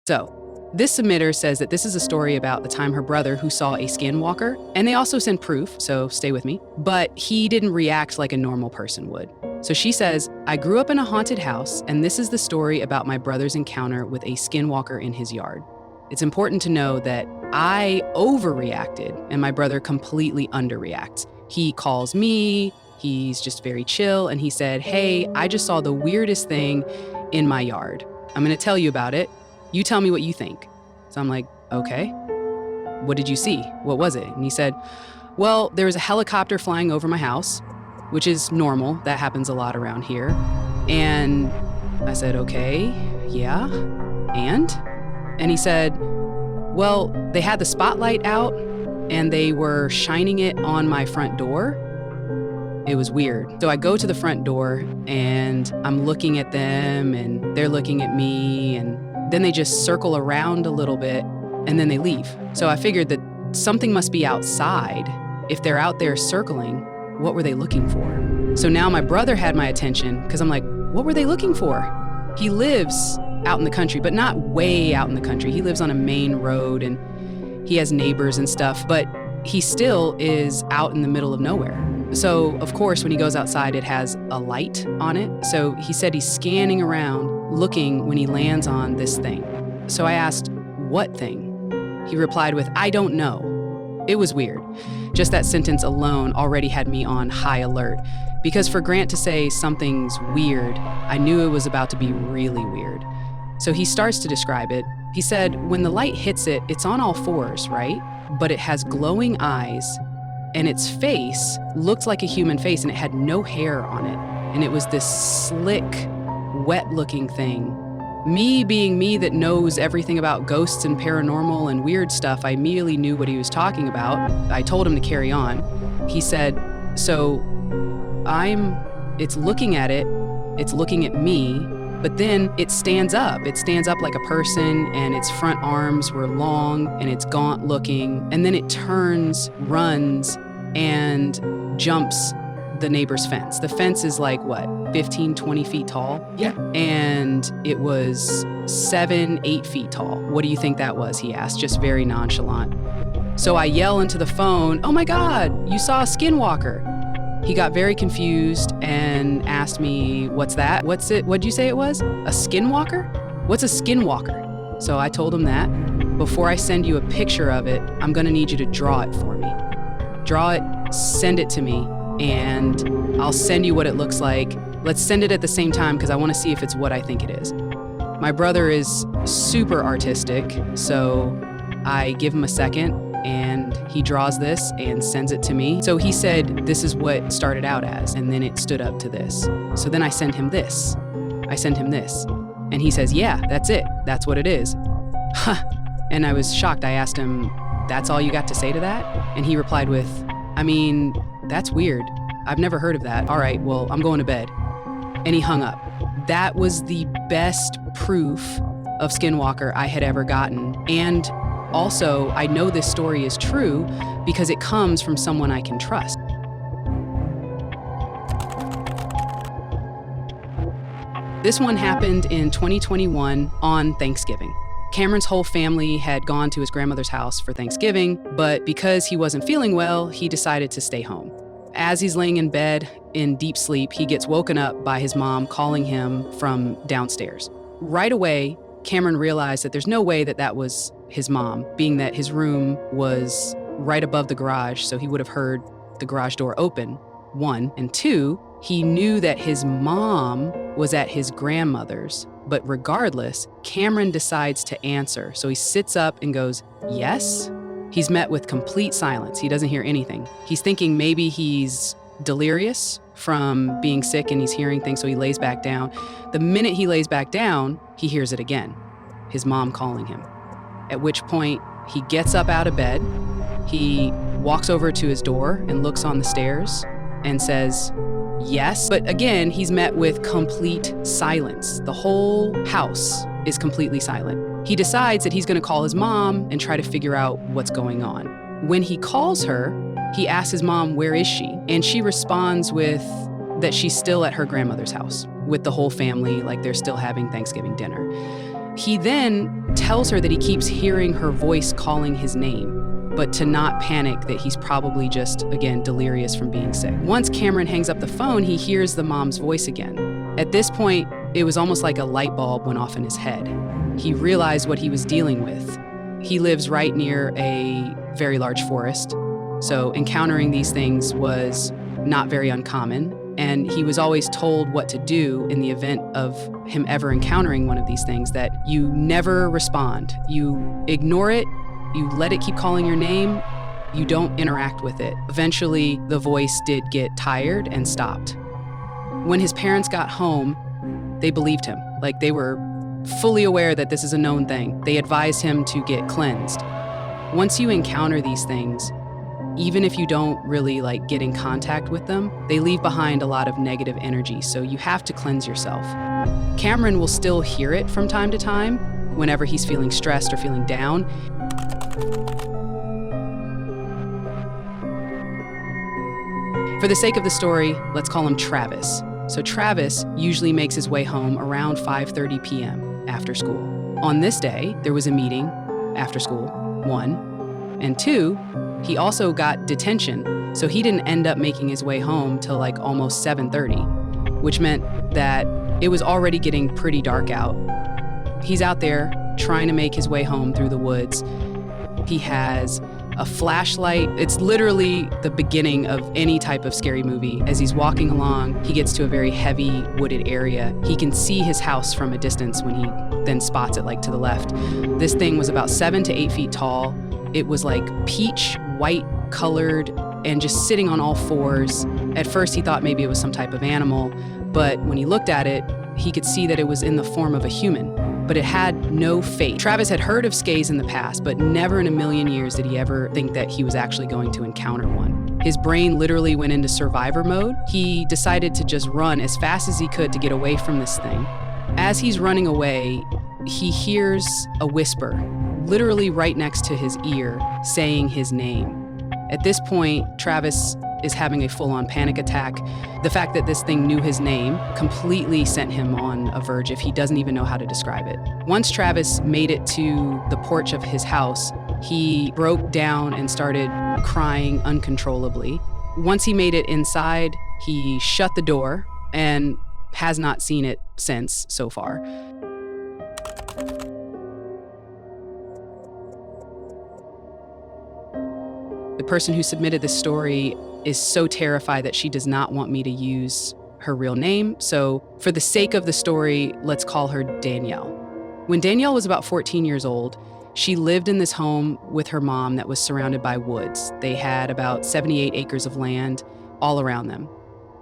So, this submitter says that this is a story about the time her brother who saw a skinwalker, and they also send proof, so stay with me, but he didn't react like a normal person would. So she says, I grew up in a haunted house, and this is the story about my brother's encounter with a skinwalker in his yard. It's important to know that I overreacted and my brother completely underreacts. He calls me, he's just very chill, and he said, hey, I just saw the weirdest thing in my yard. I'm gonna tell you about it. You tell me what you think. So I'm like, okay. What did you see? What was it? And he said, well, there was a helicopter flying over my house, which is normal. That happens a lot around here. And I said, okay, yeah, and he said, well, they had the spotlight out and they were shining it on my front door. It was weird. So I go to the front door and I'm looking at them and they're looking at me, and then they just circle around a little bit and then they leave. So I figured that something must be outside. If they're out there circling, what were they looking for? So now my brother had my attention because I'm like, what were they looking for? He lives out in the country, but not way out in the country. He lives on a main road and he has neighbors and stuff, but he still is out in the middle of nowhere. So, of course, when he goes outside, it has a light on it. So he said he's scanning around, looking when he lands on this thing. So I asked, what thing? He replied with, I don't know. It was weird. Just that sentence alone already had me on high alert. Because for Grant to say something's weird, I knew it was about to be really weird. So he starts to describe it. He said, when the light hits it, it's on all fours, right? But it has glowing eyes, and its face looked like a human face, and it had no hair on it. And it was this slick, wet-looking thing. Me being me that knows everything about ghosts and paranormal and weird stuff, I immediately knew what he was talking about. I told him to carry on. He said, so it's looking at it, it's looking at me, but then it stands up. It stands up like a person, and its front arms were long, and it's gaunt looking. And then it turns, runs, and jumps the neighbor's fence. The fence is like, what, 15, 20 feet tall? Yeah. And it was 7, 8 feet tall. What do you think that was? He asked, just very nonchalant. So I yell into the phone, oh my God, you saw a skinwalker. He got very confused and asked me, what's that? What's it? What'd you say it was? A skinwalker? What's a skinwalker? So I told him that. Before I send you a picture of it, I'm gonna need you to draw it for me. Draw it, send it to me, and I'll send you what it looks like. Let's send it at the same time because I wanna see if it's what I think it is. My brother is super artistic, so I give him a second and he draws this and sends it to me. So he said, this is what it started out as, and then it stood up to this. So then I send him this. And he says, yeah, that's it. That's what it is. Huh. And I was shocked. I asked him, that's all you got to say to that? And he replied with, I mean, that's weird. I've never heard of that. All right, well, I'm going to bed. And he hung up. That was the best proof of Skinwalker I had ever gotten. And also, I know this story is true because it comes from someone I can trust. This one happened in 2021 on Thanksgiving. Cameron's whole family had gone to his grandmother's house for Thanksgiving, but because he wasn't feeling well, he decided to stay home. As he's laying in bed in deep sleep, he gets woken up by his mom calling him from downstairs. Right away, Cameron realized that there's no way that that was his mom, being that his room was right above the garage, so he would have heard the garage door open, 1. And 2, he knew that his mom was at his grandmother's, but regardless, Cameron decides to answer. So he sits up and goes, yes? He's met with complete silence. He doesn't hear anything. He's thinking maybe he's delirious from being sick and he's hearing things, so he lays back down. The minute he lays back down, he hears it again, his mom calling him. At which point, he gets up out of bed, he walks over to his door and looks on the stairs and says, yes. But again, he's met with complete silence. The whole house is completely silent. He decides that he's gonna call his mom and try to figure out what's going on. When he calls her, he asks his mom, where is she? And she responds with that she's still at her grandmother's house with the whole family, like they're still having Thanksgiving dinner. He then tells her that he keeps hearing her voice calling his name, but to not panic that he's probably just, again, delirious from being sick. Once Cameron hangs up the phone, he hears the mom's voice again. At this point, it was almost like a light bulb went off in his head. He realized what he was dealing with. He lives right near a very large forest, so encountering these things was not very uncommon, and he was always told what to do in the event of him ever encountering one of these things, that you never respond. You ignore it, you let it keep calling your name, you don't interact with it. Eventually, the voice did get tired and stopped. When his parents got home, they believed him. Like, they were fully aware that this is a known thing. They advised him to get cleansed. Once you encounter these things, even if you don't really get in contact with them, they leave behind a lot of negative energy, so you have to cleanse yourself. Cameron will still hear it from time to time whenever he's feeling stressed or feeling down. For the sake of the story, let's call him Travis. So Travis usually makes his way home around 5:30 p.m. after school. On this day, there was a meeting after school, 1, and 2, he also got detention, so he didn't end up making his way home till almost 7:30, which meant that it was already getting pretty dark out. He's out there trying to make his way home through the woods. He has a flashlight. It's literally the beginning of any type of scary movie. As he's walking along, he gets to a very heavy wooded area. He can see his house from a distance when he then spots it to the left. This thing was about 7 to 8 feet tall. It was peach white colored and just sitting on all fours. At first he thought maybe it was some type of animal, but when he looked at it, he could see that it was in the form of a human, but it had no face. Travis had heard of skays in the past, but never in a million years did he ever think that he was actually going to encounter one. His brain literally went into survivor mode. He decided to just run as fast as he could to get away from this thing. As he's running away, he hears a whisper, literally right next to his ear, saying his name. At this point, Travis is having a full-on panic attack. The fact that this thing knew his name completely sent him on a verge if he doesn't even know how to describe it. Once Travis made it to the porch of his house, he broke down and started crying uncontrollably. Once he made it inside, he shut the door and has not seen it since so far. The person who submitted this story is so terrified that she does not want me to use her real name. So for the sake of the story, let's call her Danielle. When Danielle was about 14 years old, she lived in this home with her mom that was surrounded by woods. They had about 78 acres of land all around them.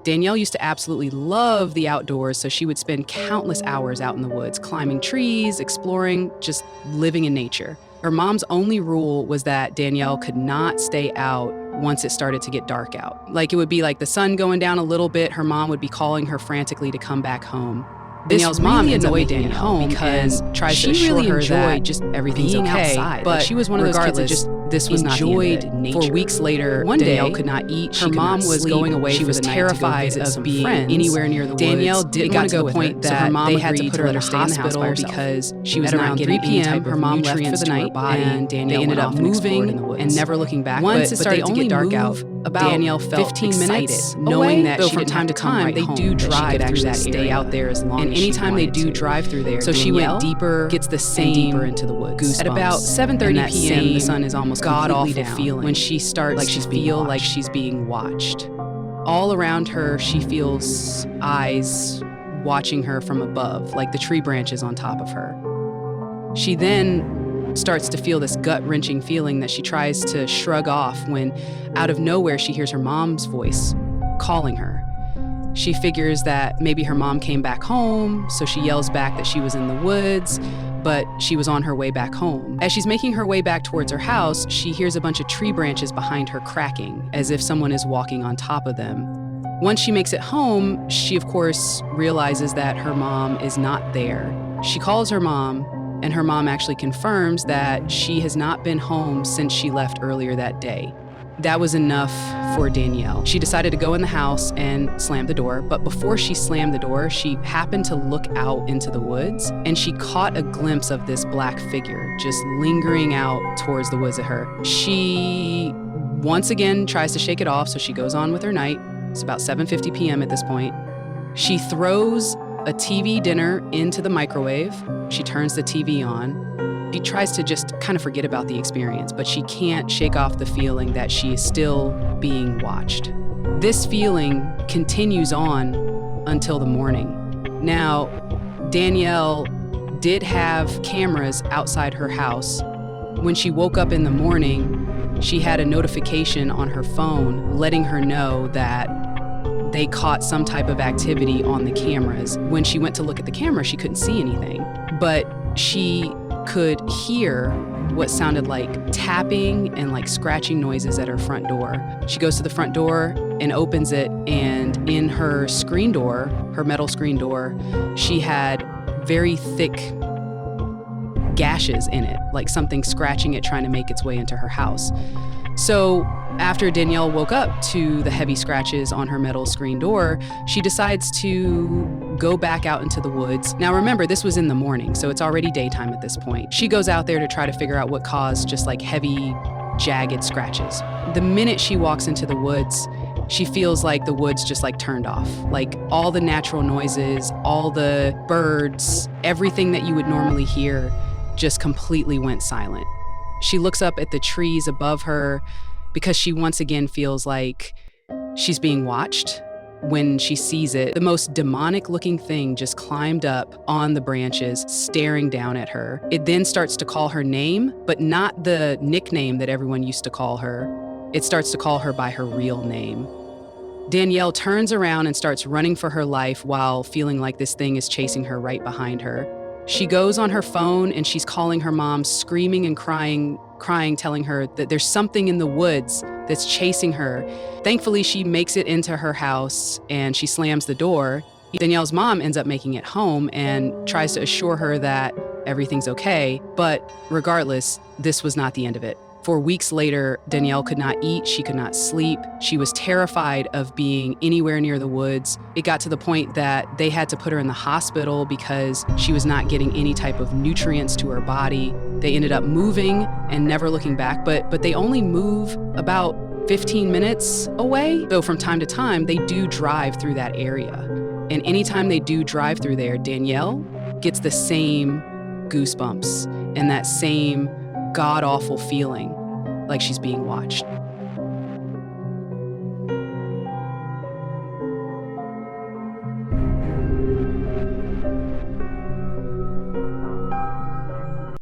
Danielle used to absolutely love the outdoors, so she would spend countless hours out in the woods, climbing trees, exploring, just living in nature. Her mom's only rule was that Danielle could not stay out once it started to get dark out. It would be the sun going down a little bit, her mom would be calling her frantically to come back home. Danielle's mom ends up making it home because tries to assure her that just everything's okay, outside. But she was one of those kids that just this was not enjoyed nature. For weeks later, one Danielle could not eat. Her mom was going away. She was terrified of being anywhere near the woods. Danielle didn't want to go with her, so her mom they had to put her in the hospital because she was not getting 3 p.m. Her mom left for the night, and Danielle ended up moving and never looking back. Once it started to get dark out, Danielle felt 15 minutes, knowing that from time to time they do drive through that area. Stay out there as long as anytime they do drive through there. So she went deeper, gets the same deeper into the woods. At about 7:30 p.m., the sun is almost god-awful feeling when she starts to feel like she's being watched. All around her, she feels eyes watching her from above, like the tree branches on top of her. She then starts to feel this gut-wrenching feeling that she tries to shrug off when, out of nowhere, she hears her mom's voice calling her. She figures that maybe her mom came back home, so she yells back that she was in the woods, but she was on her way back home. As she's making her way back towards her house, she hears a bunch of tree branches behind her cracking, as if someone is walking on top of them. Once she makes it home, she of course realizes that her mom is not there. She calls her mom, and her mom actually confirms that she has not been home since she left earlier that day. That was enough for Danielle. She decided to go in the house and slam the door, but before she slammed the door, she happened to look out into the woods, and she caught a glimpse of this black figure just lingering out towards the woods at her. She once again tries to shake it off, so she goes on with her night. It's about 7:50 p.m. at this point. She throws a TV dinner into the microwave. She turns the TV on. She tries to just kind of forget about the experience, but she can't shake off the feeling that she is still being watched. This feeling continues on until the morning. Now, Danielle did have cameras outside her house. When she woke up in the morning, she had a notification on her phone letting her know that they caught some type of activity on the cameras. When she went to look at the camera, she couldn't see anything, but she could hear what sounded like tapping and like scratching noises at her front door. She goes to the front door and opens it, and in her screen door, her metal screen door, she had very thick gashes in it, like something scratching it, trying to make its way into her house. So after Danielle woke up to the heavy scratches on her metal screen door, she decides to go back out into the woods. Now remember, this was in the morning, so it's already daytime at this point. She goes out there to try to figure out what caused just like heavy, jagged scratches. The minute she walks into the woods, she feels like the woods just like turned off. Like all the natural noises, all the birds, everything that you would normally hear just completely went silent. She looks up at the trees above her because she once again feels like she's being watched. When she sees it, the most demonic looking thing just climbed up on the branches, staring down at her. It then starts to call her name, but not the nickname that everyone used to call her. It starts to call her by her real name. Danielle turns around and starts running for her life while feeling like this thing is chasing her right behind her. She goes on her phone and she's calling her mom, screaming and crying, telling her that there's something in the woods that's chasing her. Thankfully, she makes it into her house and she slams the door. Danielle's mom ends up making it home and tries to assure her that everything's okay. But regardless, this was not the end of it. For weeks later, Danielle could not eat, she could not sleep. She was terrified of being anywhere near the woods. It got to the point that they had to put her in the hospital because she was not getting any type of nutrients to her body. They ended up moving and never looking back, but they only move about 15 minutes away. So from time to time, they do drive through that area. And anytime they do drive through there, Danielle gets the same goosebumps and that same god-awful feeling like she's being watched.